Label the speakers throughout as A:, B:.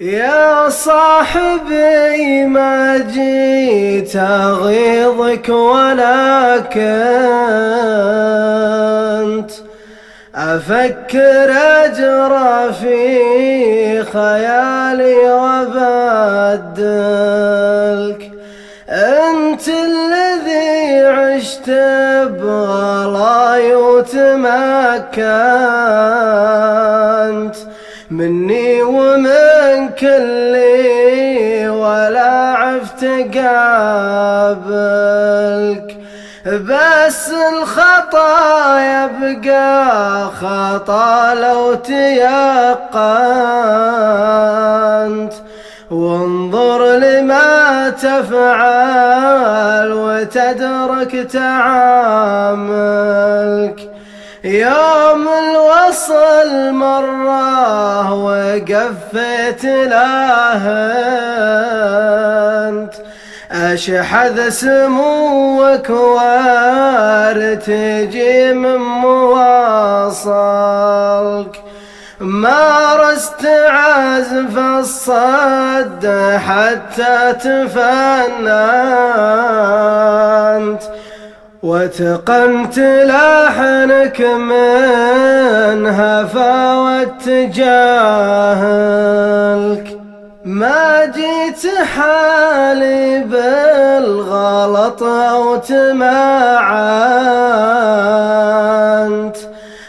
A: يا صاحبي ما جيت أغيظك ولا كنت أفكر أجرى في خيالي وأبدلك. أنت الذي عشت بغلاي وتمكنت مني ومن كلي ولا عفت قابلك. بس الخطا يبقى خطا لو تيقنت، وانظر لما تفعل وتدرك تعاملك. يوم الوصل مرة وقفت لاهنت، أشحذ سموك وارتجي من مواصلك. مارست عزف الصد حتى تفننت، واتقنت لحنك من هفوت جاهلك. ما جيت حالي بالغلط أو تمعنت،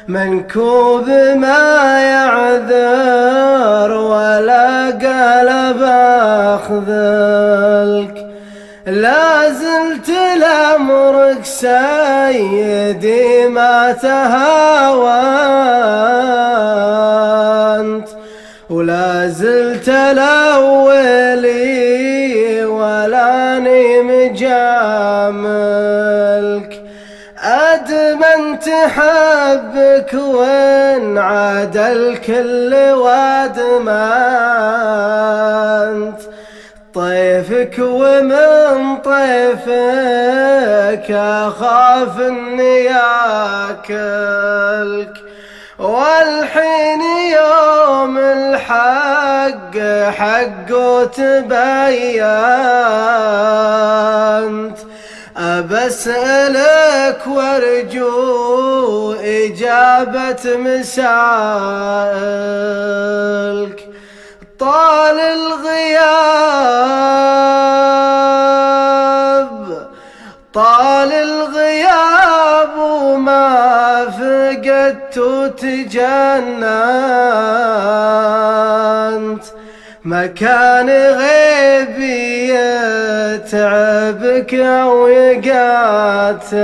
A: منكوب ما يعذر ولا قلب أخذلك. لا زلت لأمرك سيدي ما تهاونت، ولا زلت الأولي ولاني مجاملك. أدمنت حبك وإن عاد الكل وادمنت طيفك، ومن طيفك أخاف إني ياكلك. والحين يوم الحق حقه تبينت، أبسألك وارجو إجابة مسائلك. طال الغياب وما فقدت وتجننت، مكان غيبي يتعبك أو يقاتل.